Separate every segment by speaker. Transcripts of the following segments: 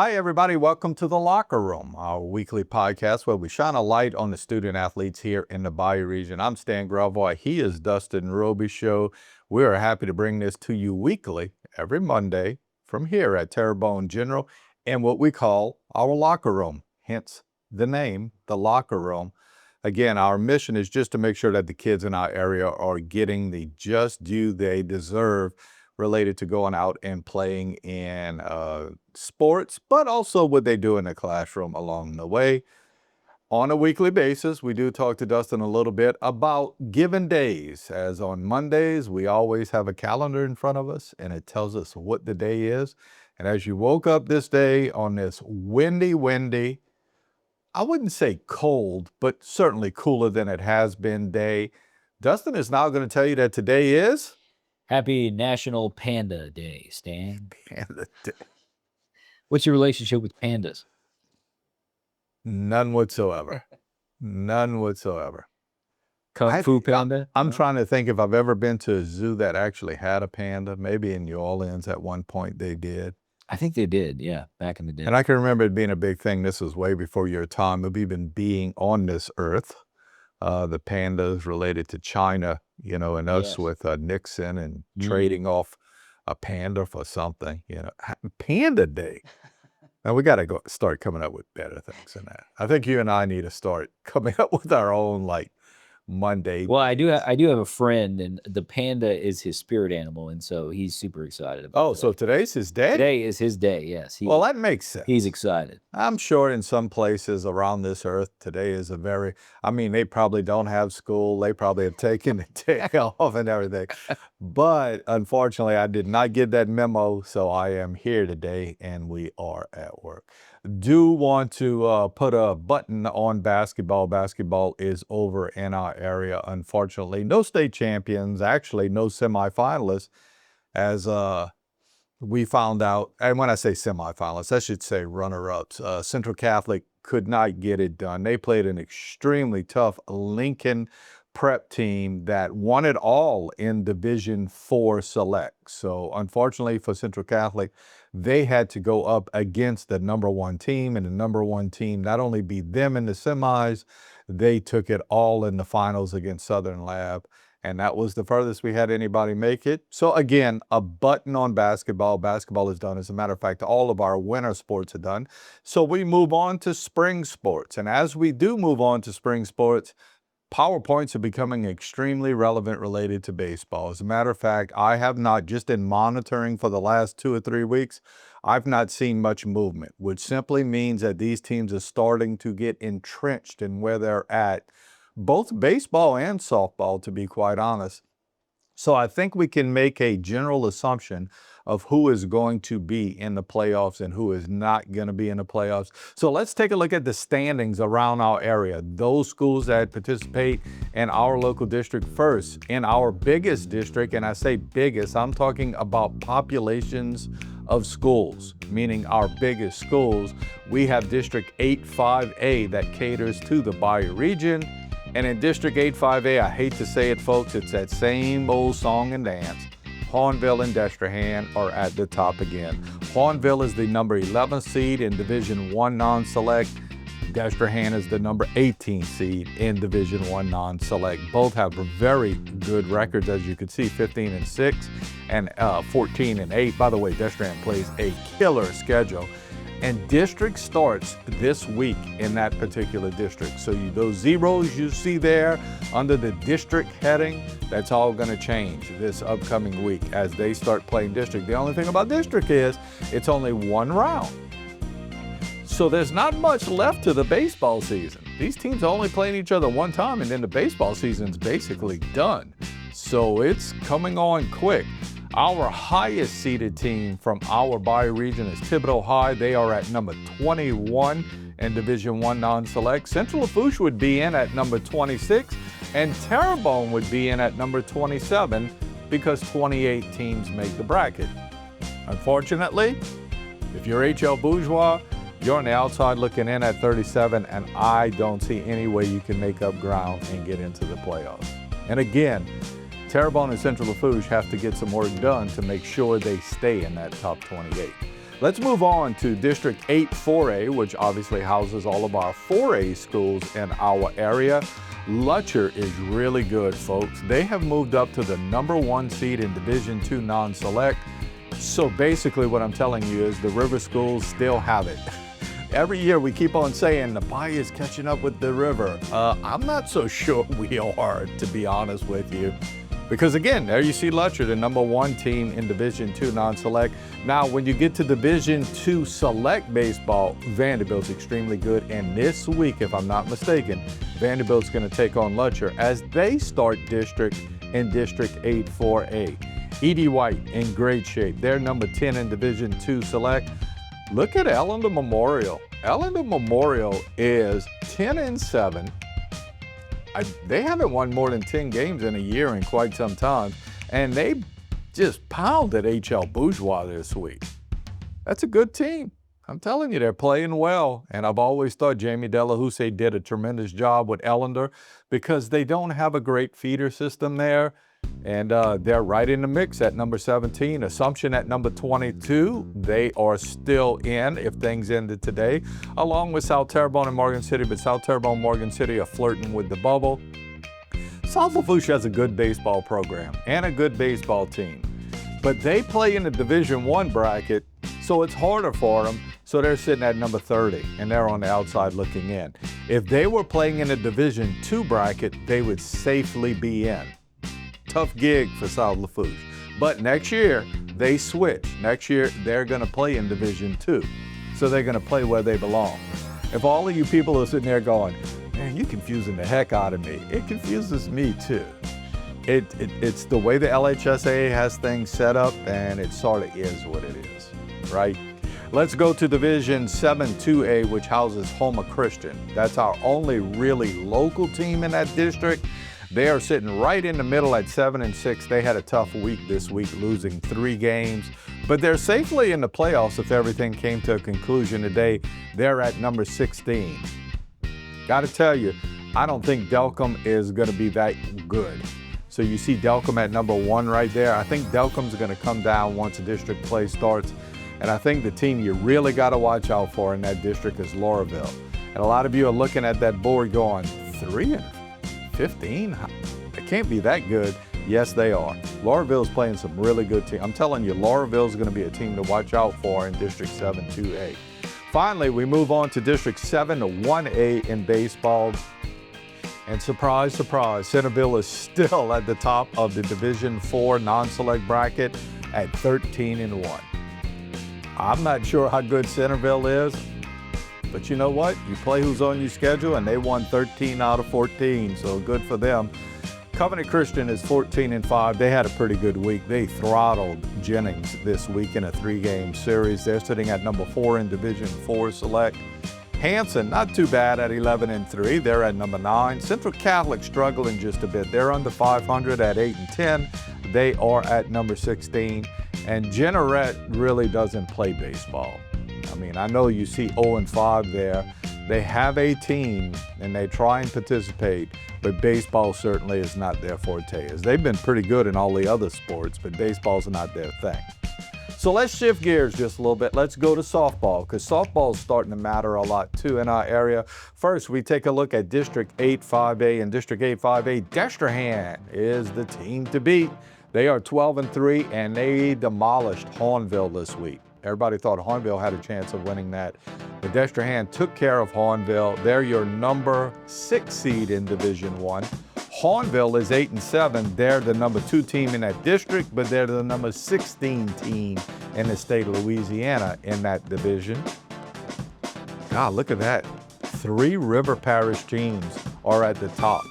Speaker 1: Hi, everybody. Welcome to The Locker Room, our weekly podcast where we shine a light on the student athletes here in the Bayou Region. I'm Stan Gravois. He is Dustin Roby-Show. We are happy to bring this to you weekly, every Monday, from here at Terrebonne General in what we call our locker room, hence the name, The Locker Room. Again, our mission is just to make sure that the kids in our area are getting the just due they deserve related to going out and playing in sports, but also what they do in the classroom along the way. On a weekly basis, we do talk to Dustin a little bit about given days. As on Mondays, we always have a calendar in front of us, and it tells us what the day is. And as you woke up this day on this windy, I wouldn't say cold, but certainly cooler than it has been day, Dustin is now going to tell you that today is
Speaker 2: Happy National Panda Day, Stan.
Speaker 1: Panda Day.
Speaker 2: What's your relationship with pandas?
Speaker 1: None whatsoever. None whatsoever.
Speaker 2: Kung Fu Panda?
Speaker 1: I'm trying to think if I've ever been to a zoo that actually had a panda. Maybe in New Orleans at one point they did.
Speaker 2: I think they did, yeah, back in the day.
Speaker 1: And I can remember it being a big thing. This was way before your time of even being on this earth. The pandas related to China, and us with Nixon and trading off a panda for something, Panda Day. Now we got to start coming up with better things than that. I think you and I need to start coming up with our own Monday.
Speaker 2: Well, I do have a friend, and the panda is his spirit animal, and so he's super excited about it.
Speaker 1: Oh, so today's his day?
Speaker 2: Today is his day, yes.
Speaker 1: Well, that makes sense.
Speaker 2: He's excited.
Speaker 1: I'm sure in some places around this earth, today is they probably don't have school. They probably have taken the day off and everything. But unfortunately, I did not get that memo, so I am here today, and we are at work. Do want to put a button on basketball. Basketball is over in our area, unfortunately. No state champions, actually no semifinalists, as we found out. And when I say semifinalists, I should say runner-ups. Central Catholic could not get it done. They played an extremely tough Lincoln prep team that won it all in Division IV Select. So unfortunately for Central Catholic, they had to go up against the number one team, and the number one team not only beat them in the semis, they took it all in the finals against Southern Lab. And that was the furthest we had anybody make it. So again, a button on basketball. Basketball is done. As a matter of fact, all of our winter sports are done. So we move on to spring sports. And as we do move on to spring sports, PowerPoints are becoming extremely relevant related to baseball. As a matter of fact, I have not, just in monitoring for the last 2 or 3 weeks, I've not seen much movement, which simply means that these teams are starting to get entrenched in where they're at, both baseball and softball, to be quite honest. So I think we can make a general assumption of who is going to be in the playoffs and who is not going to be in the playoffs. So let's take a look at the standings around our area. Those schools that participate in our local district first. In our biggest district, and I say biggest, I'm talking about populations of schools, meaning our biggest schools. We have District 85A that caters to the Bayou Region. And in District 85A, I hate to say it, folks, it's that same old song and dance. Hornville and Destrehan are at the top again. Hornville is the number 11 seed in Division I non-select. Destrehan is the number 18 seed in Division I non-select. Both have very good records, as you can see, 15-6 and 14-8. By the way, Destrehan plays a killer schedule. And district starts this week in that particular district. So those zeros you see there under the district heading, that's all going to change this upcoming week as they start playing district. The only thing about district is it's only one round. So there's not much left to the baseball season. These teams are only playing each other one time, and then the baseball season's basically done. So it's coming on quick. Our highest seeded team from our Bayou region is Thibodaux High. They are at number 21 in Division I non-select. Central Lafourche would be in at number 26, and Terrebonne would be in at number 27 because 28 teams make the bracket. Unfortunately, if you're H.L. Bourgeois, you're on the outside looking in at 37, and I don't see any way you can make up ground and get into the playoffs. And again, Terrebonne and Central Lafourche have to get some work done to make sure they stay in that top 28. Let's move on to District 8 4A, which obviously houses all of our 4A schools in our area. Lutcher is really good, folks. They have moved up to the #1 seed in Division II non-select. So basically what I'm telling you is the river schools still have it. Every year we keep on saying the Bayou is catching up with the river. I'm not so sure we are, to be honest with you. Because again, there you see Lutcher, the #1 team in Division II non-select. Now, when you get to Division II select baseball, Vanderbilt's extremely good. And this week, if I'm not mistaken, Vanderbilt's going to take on Lutcher as they start district in District 8 4A. E.D. White in great shape. They're #10 in Division II select. Look at Ellender Memorial. Ellender Memorial is 10-7. They haven't won more than 10 games in a year in quite some time, and they just pounded H.L. Bourgeois this week. That's a good team. I'm telling you, they're playing well, and I've always thought Jamie Delahousse did a tremendous job with Ellender because they don't have a great feeder system there, and they're right in the mix at #17. Assumption at #22. They are still in if things ended today, along with South Terrebonne and Morgan City, but South Terrebonne and Morgan City are flirting with the bubble. South Lafourche has a good baseball program and a good baseball team, but they play in the Division I bracket, so it's harder for them. So they're sitting at #30, and they're on the outside looking in. If they were playing in a Division II bracket, they would safely be in. Tough gig for South Lafourche. But next year, they switch. Next year, they're going to play in Division II. So they're going to play where they belong. If all of you people are sitting there going, man, you're confusing the heck out of me, it confuses me too. It's the way the LHSAA has things set up, and it sort of is what it is, right? Let's go to Division 7 2A, which houses Houma Christian. That's our only really local team in that district. They are sitting right in the middle at 7-6. They had a tough week this week, losing 3 games, but they're safely in the playoffs if everything came to a conclusion today. They're at #16. Got to tell you, I don't think Delcom is going to be that good. So you see Delcom at #1 right there. I think Delcom's going to come down once the district play starts. And I think the team you really got to watch out for in that district is Laurelville. And a lot of you are looking at that board going, 3-15? They can't be that good. Yes, they are. Laurelville's playing some really good team. I'm telling you, Laurelville's going to be a team to watch out for in District 7 2A. Finally, we move on to District 7 1A in baseball. And surprise, surprise, Centerville is still at the top of the Division 4 non-select bracket at 13-1. I'm not sure how good Centerville is, but you know what? You play who's on your schedule, and they won 13 out of 14, so good for them. Covenant Christian is 14-5. They had a pretty good week. They throttled Jennings this week in a 3-game series. They're sitting at #4 in Division 4 select. Hanson, not too bad at 11-3. They're at #9. Central Catholic struggling just a bit. They're under 500 at 8-10. They are at #16. And Jeanerette really doesn't play baseball. I mean, I know you see 0-5 there. They have a team and they try and participate, but baseball certainly is not their forte. As they've been pretty good in all the other sports, but baseball's not their thing. So let's shift gears just a little bit. Let's go to softball, because softball is starting to matter a lot too in our area. First, we take a look at District 8 5A. And District 8 5A, Destrehan is the team to beat. They are 12-3, and they demolished Hornville this week. Everybody thought Hornville had a chance of winning that, but Destrehan took care of Hornville. They're your #6 seed in Division 1. Hornville is 8-7. They're the #2 team in that district, but they're the #16 team in the state of Louisiana in that division. God, look at that. 3 River Parish teams are at the top.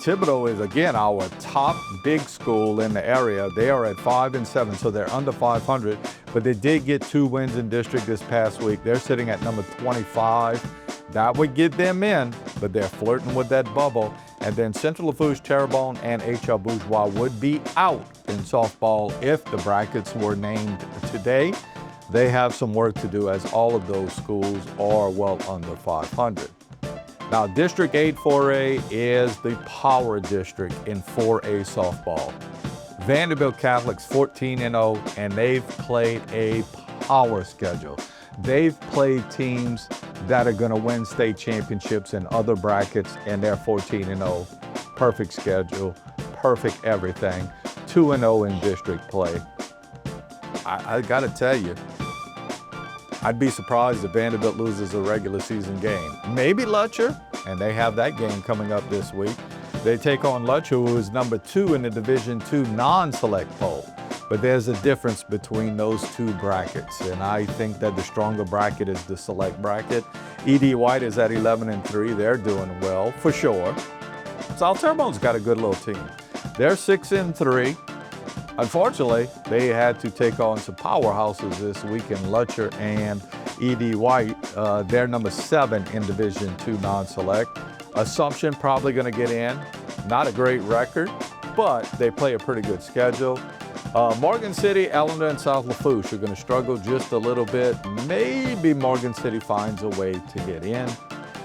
Speaker 1: Thibodaux is, again, our top big school in the area. They are at 5-7, so they're under 500, but they did get 2 wins in district this past week. They're sitting at #25. That would get them in, but they're flirting with that bubble. And then Central Lafourche, Terrebonne, and H.L. Bourgeois would be out in softball if the brackets were named today. They have some work to do, as all of those schools are well under 500. Now, District 8 4A is the power district in 4A softball. Vanderbilt Catholic's 14-0, and they've played a power schedule. They've played teams that are going to win state championships in other brackets, and they're 14-0. Perfect schedule, perfect everything. 2-0 in district play. I got to tell you, I'd be surprised if Vanderbilt loses a regular season game. Maybe Lutcher, and they have that game coming up this week. They take on Lutcher, who is number 2 in the Division II non-select poll. But there's a difference between those two brackets, and I think that the stronger bracket is the select bracket. E.D. White is at 11-3. They're doing well, for sure. South Terrebonne's got a good little team. They're 6-3. Unfortunately, they had to take on some powerhouses this week in Lutcher and E.D. White. They're number 7 in Division II non-select. Assumption probably going to get in. Not a great record, but they play a pretty good schedule. Morgan City, Ellender, and South Lafourche are going to struggle just a little bit. Maybe Morgan City finds a way to get in.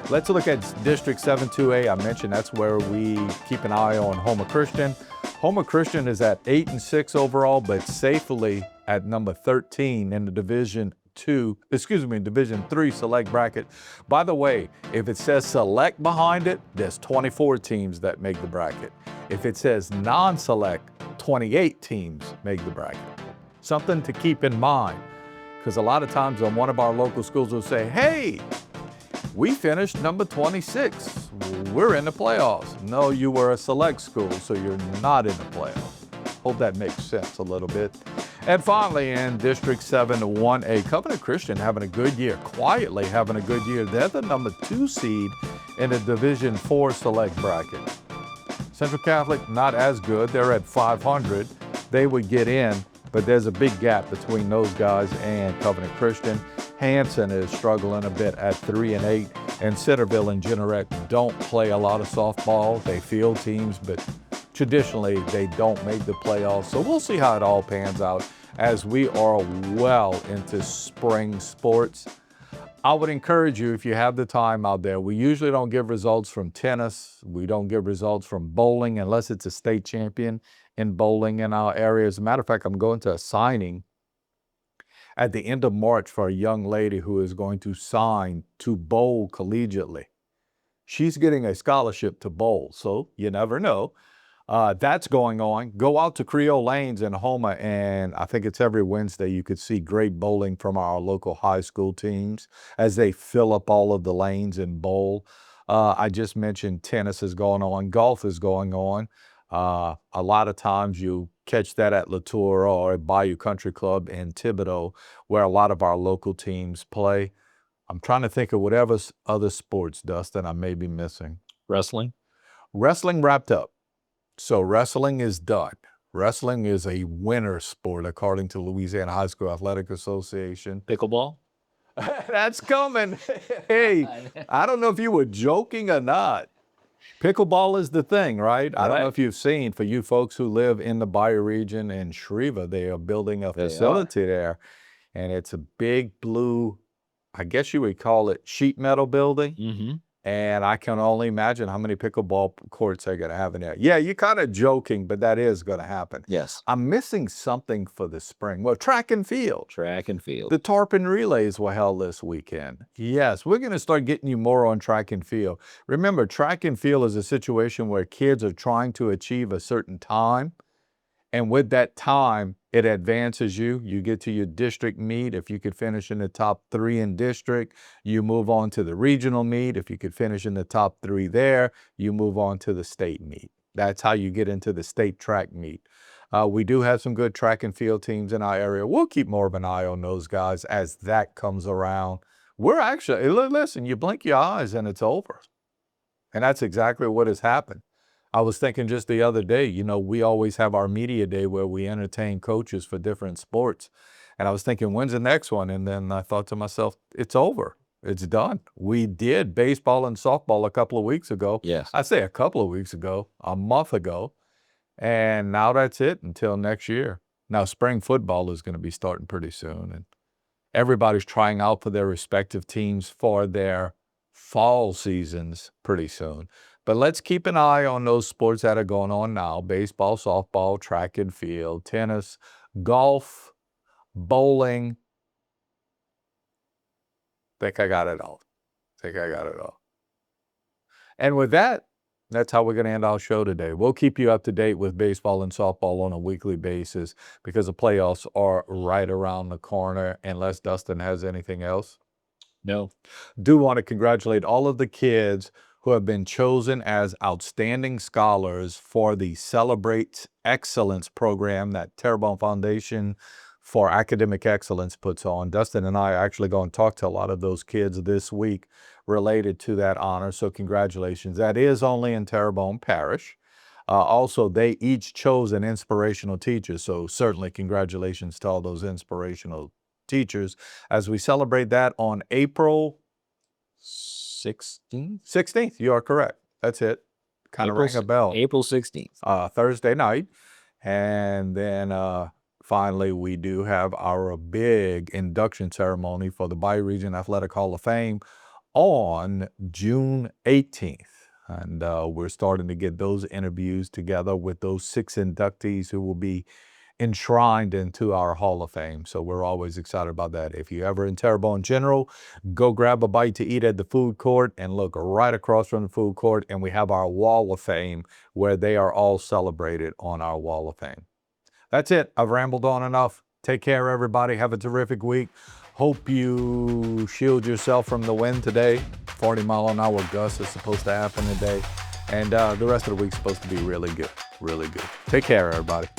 Speaker 1: Let's look at District 7-2A. I mentioned that's where we keep an eye on Homer Christian. Homer Christian is at 8-6 overall, but safely at number 13 in the Division III select bracket. By the way, if it says select behind it, there's 24 teams that make the bracket. If it says non-select, 28 teams make the bracket. Something to keep in mind, because a lot of times on one of our local schools will say, hey, we finished number 26. We're in the playoffs. No, you were a select school, so you're not in the playoffs. Hope that makes sense a little bit. And finally, in District 7-1A, Covenant Christian having a good year, quietly having a good year. They're the number 2 seed in the Division IV select bracket. Central Catholic, not as good. They're at 500. They would get in, but there's a big gap between those guys and Covenant Christian. Hanson is struggling a bit at 3-8, and Centerville and Generette don't play a lot of softball. They field teams, but traditionally they don't make the playoffs. So we'll see how it all pans out as we are well into spring sports. I would encourage you, if you have the time out there, we usually don't give results from tennis. We don't give results from bowling unless it's a state champion in bowling in our area. As a matter of fact, I'm going to a signing at the end of March for a young lady who is going to sign to bowl collegiately. She's getting a scholarship to bowl, so you never know. That's going on. Go out to Creole Lanes in Houma, and I think it's every Wednesday you could see great bowling from our local high school teams as they fill up all of the lanes and bowl. I just mentioned tennis is going on. Golf is going on. A lot of times you catch that at Latour or at Bayou Country Club in Thibodaux, where a lot of our local teams play. I'm trying to think of whatever other sports, Dustin, I may be missing.
Speaker 2: Wrestling?
Speaker 1: Wrestling wrapped up. So wrestling is done. Wrestling is a winter sport, according to Louisiana High School Athletic Association.
Speaker 2: Pickleball?
Speaker 1: That's coming. Hey, I don't know if you were joking or not. Pickleball is the thing, right? I don't know if you've seen, for you folks who live in the Bayou region in Shreva, they are building a facility there, and it's a big blue, I guess you would call it sheet metal building.
Speaker 2: Mm-hmm.
Speaker 1: And I can only imagine how many pickleball courts they're going to have in there. Yeah, you're kind of joking, but that is going to happen.
Speaker 2: Yes.
Speaker 1: I'm missing something for the spring. Well, track and field.
Speaker 2: Track and field.
Speaker 1: The Tarpon Relays were held this weekend. Yes, we're going to start getting you more on track and field. Remember, track and field is a situation where kids are trying to achieve a certain time. And with that time, it advances you. You get to your district meet. If you could finish in the top 3 in district, you move on to the regional meet. If you could finish in the top 3 there, you move on to the state meet. That's how you get into the state track meet. We do have some good track and field teams in our area. We'll keep more of an eye on those guys as that comes around. We're actually, listen, you blink your eyes and it's over. And that's exactly what has happened. I was thinking just the other day, you know, we always have our media day where we entertain coaches for different sports. And I was thinking, when's the next one? And then I thought to myself, it's over. It's done. We did baseball and softball a couple of weeks ago.
Speaker 2: Yes.
Speaker 1: I say a couple of weeks ago, a month ago. And now that's it until next year. Now spring football is going to be starting pretty soon. And everybody's trying out for their respective teams for their fall seasons pretty soon. But let's keep an eye on those sports that are going on now: baseball, softball, track and field, tennis, golf, bowling. Think I got it all. Think I got it all. And with that, that's how we're going to end our show today. We'll keep you up to date with baseball and softball on a weekly basis because the playoffs are right around the corner, unless Dustin has anything else.
Speaker 2: No.
Speaker 1: Do want to congratulate all of the kids who have been chosen as outstanding scholars for the Celebrate Excellence program that Terrebonne Foundation for Academic Excellence puts on. Dustin and I are actually going to talk to a lot of those kids this week related to that honor, so congratulations. That is only in Terrebonne Parish. Also, they each chose an inspirational teacher, so certainly congratulations to all those inspirational teachers as we celebrate that on April 16th? 16th, you are correct. That's it. Kind of rang a bell.
Speaker 2: April 16th.
Speaker 1: Thursday night. And then finally, we do have our big induction ceremony for the Bayou Region Athletic Hall of Fame on June 18th. And we're starting to get those interviews together with those 6 inductees who will be enshrined into our Hall of Fame. So we're always excited about that. If you're ever in Terrebonne General, go grab a bite to eat at the food court and look right across from the food court, and we have our Wall of Fame where they are all celebrated on our Wall of Fame. That's it. I've rambled on enough. Take care, everybody. Have a terrific week. Hope you shield yourself from the wind today. 40-mile-an-hour gust is supposed to happen today. And the rest of the week's supposed to be really good. Really good. Take care, everybody.